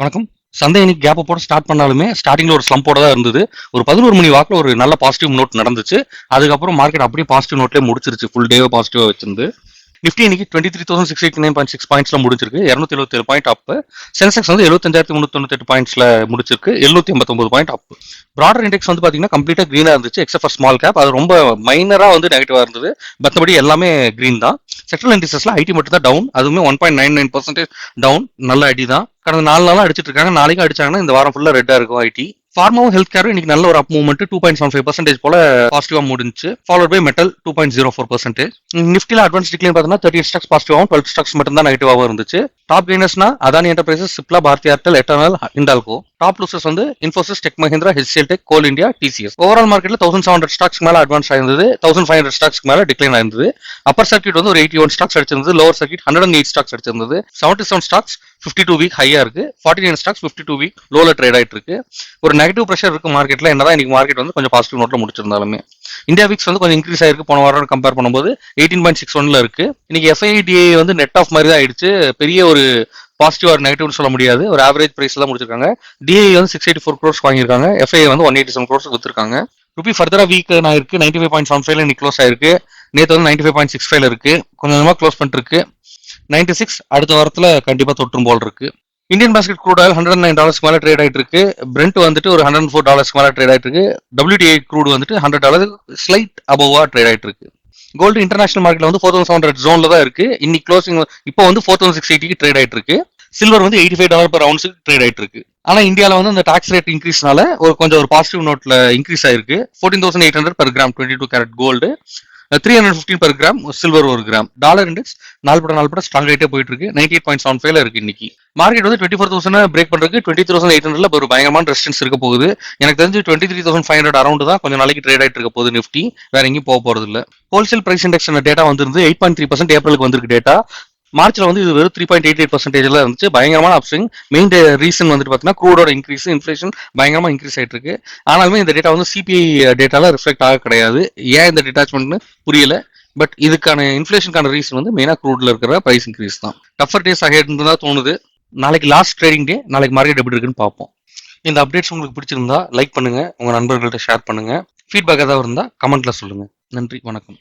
வணக்கம். சந்தை இன்னைக்கு கேப்ப போட ஸ்டார்ட் பண்ணாலுமே, ஸ்டார்ட்டிங்ல ஒரு ஸ்லம்போட தான் இருந்தது. ஒரு 11 மணி வாக்குல ஒரு நல்ல பாசிட்டிவ் நோட் நடந்துச்சு. அதுக்கப்புறம் மார்க்கெட் அப்படியே பாசிட்டிவ் நோட்லயே முடிச்சிருச்சு. ஃபுல் டேவே பாசிட்டிவா வச்சிருந்து. நிஃப்டி இன்னைக்கு 23,689.6 பாயிண்ட்ஸ்ல முடிஞ்சிருக்கு. 277 பாயிண்ட் அப். சென்செக்ஸ் வந்து 75,398 பாயிண்ட்ஸ்ல முடிச்சிருக்கு. 789 பாயிண்ட் அப். பிராடர் இண்டெக்ஸ் வந்து பாத்தீங்கன்னா கம்ப்ளீட்டா கிரீனா இருந்துச்சு. Except for small cap. அது ரொம்ப மைனரா வந்து நெகட்டிவா இருந்தது. மற்றபடி எல்லாமே கிரீன் தான். செக்டரல் இண்டெக்ஸஸ்ல ஐடி மட்டும் தான் டவுன். அதுவுமே 1.99% டவுன். நல்ல அடி தான். கடந்த 4 நாளா அடிச்சிட்டு இருக்காங்க. நாளைக்கும் அடிச்சாங்கன்னா இந்த வாரம் ஃபுல்லா ரெட்டா இருக்கும் ஐடி. ஃபார்மாவும் ஹெல்த் கேரும் இன்னைக்கு நல்ல ஒரு அப் மூவ்மெண்ட் 2.75% போல பாசிட்டிவா முடிஞ்சு. Followed by metal 2.04%. நிஃப்டில அட்வான்ஸ் டிக்ளைன் பார்த்தோம்னா 38 ஸ்டாக்ஸ் பாசிட்டிவாகவும் 12 ஸ்டாக்ஸ் மட்டும் தான் நெகட்டிவாகவும் இருந்துச்சு. டாப் கெய்னர்ஸ்னா Adani enterprises, Cipla, Bharti Airtel, Eternal, Hindalco. Top losers வந்து Infosys, Tech Mahindra, HCL Tech, Coal India, TCS. Overall மார்க்கெட்ல 1700 ஸ்டாக்ஸ் மேல அட்வான்ஸ் ஆயிருந்தது. 1500 ஸ்டாக்ஸ் மேல டிக்ளைன் ஆயிருந்தது. அப்பர் சர்க்கியூட் வந்து ஒரு 81 ஸ்டாக்ஸ் அடிச்சிருந்தது. லோவர் சர்க்கியூட் 108 ஸ்டாக்ஸ் அடிச்சிருந்தது. 77 ஸ்டாக்ஸ் 52 வீக் ஹையா இருக்கு. 49 ஸ்டாக்ஸ் 52 வீக் லோல ட்ரேட் ஆயிட்டு இருக்கு. ஒரு நெகட்டிவ் ப்ரெஷர் இருக்கு மார்க்கெட்ல. என்னதான் இன்னைக்கு மார்க்கெட் வந்து கொஞ்சம் பாசிட்டிவ் நோட்ல முடிச்சிருந்தாலுமே இந்தியா விக்ஸ் வந்து கொஞ்சம் இன்க்ரீஸ் ஆயிருக்கு. போன வாரம் கம்பேர் பண்ணும்போது 18.61ல இருக்கு. இன்னைக்கு எஃப்ஐடிஏ வந்து நெட் ஆஃப் மாதிரி தான் ஆயிடுச்சு. பெரிய ஒரு பாசிட்டிவ் ஆர் நெகட்டிவ்னு சொல்ல முடியாது. ஒரு ஆவரேஜ் பிரைஸ் தான் முடிச்சிருக்காங்க. டிஐ வந்து 684 crores வாங்கியிருக்காங்க. எஃப்ஐ வந்து 187 crores வித்துருக்காங்க. ருபி ஃபர்தரா வீக் ஆயிருக்கு. 95.75ல இன்னைக்கு க்ளோஸ் ஆயிருக்கு. நேற்று வந்து 95.65ல இருக்கு. கொஞ்சம் கொஞ்சமா க்ளோஸ் பண்ணிட்டு இருக்கு. 96 அடுத்த வாரத்துல கண்டிப்பா தொற்றும் போல் இருக்கு. இந்தியன் பாஸ்கெட் க்ரூட் ஆயில் $109 மேல ட்ரேட் ஆயிட்டு இருக்கு. பிரெண்ட் வந்துட்டு ஒரு $104 மேல ட்ரேட் ஆயிட்டு இருக்கு. WTI க்ரூட் வந்துட்டு $100 ஸ்லைட் அபோவா ட்ரேட் ஆயிட்டு இருக்கு. கோல்டு இன்டர்நேஷனல் மார்க்கெட்ல வந்து 4700 ஜோன்ல தான் இருக்கு. இன்னைக்கு க்ளோசிங் இப்போ வந்து 4680 ட்ரேட் ஆயிட்டு இருக்கு. சில்வர் வந்து $85 per ounce ட்ரேட் ஆயிட்டு இருக்கு. ஆனா இந்தியாவில் வந்து அந்த டாக்ஸ் ரேட் இன்க்ரீஸ்னால கொஞ்சம் ஒரு பாசிட்டிவ் நோட்ல இன்க்ரீஸ் ஆயிருக்கு. 14,800 per gram 22 carat gold, 315 per gram silver ஒரு கிராம். டாலர் இண்டெக்ஸ் நாள் பட ஸ்ட்ராங் ஆயிட்டே போயிட்டு இருக்கு. 98.75ல இருக்கு இன்னைக்கு. மார்க்கெட் வந்து 24,000 பிரேக் பண்றதுக்கு 20,800ல ஒரு பயங்கரமான ரெசிஸ்டன்ஸ் இருக்க போகுது. எனக்கு தெரிஞ்சு 23,500 அரௌண்ட் தான் கொஞ்சம் நாளைக்கு ட்ரேட் ஆயிட்டு இருக்க போகுது நிஃப்டி. வேற எங்கேயும் போக போறது இல்ல. ஹோல்சேல் பிரைஸ் இண்டெக்ஸ் டேட்டா வந்திருந்து 8.3% ஏப்ரலுக்கு வந்திருக்கு டேட்டா. மார்ச்ல வந்து இது வெறும் 3.88% இருந்துச்சு. பயங்கரமான அப்ஸ்விங். மெயின் ரீசன் வந்துட்டு பாத்தீங்கன்னா க்ரூடோட இன்க்ரீஸ், இன்ஃபிளேஷன் பயங்கரமா இன்க்ரீஸ் ஆயிட்டு இருக்கு. ஆனாலுமே இந்த டேட்டா வந்து சிபிஐ டேட்டால ரிஃப்ளெக்ட் ஆக கிடையாது. ஏன் இந்த டிட்டாச்மெண்ட்னு புரியல. பட் இதுக்கான இன்ஃபிளேஷனுக்கான ரீசன் வந்து மெயினா க்ரூட்ல இருக்கிற பிரைஸ் இன்க்ரீஸ் தான். டஃபர் டேஸ் ஆகிட்டு தான் தோணுது. நாளைக்கு லாஸ்ட் ட்ரேடிங் டே. நாளைக்கு மார்க்கெட் எப்படி இருக்குன்னு பார்ப்போம். இந்த அப்டேட்ஸ் உங்களுக்கு பிடிச்சிருந்தா லைக் பண்ணுங்க, உங்க நண்பர்கள்ட்ட ஷேர் பண்ணுங்க. ஃபீட்பேக் ஏதாவது இருந்தா கமெண்ட்ல சொல்லுங்க. நன்றி, வணக்கம்.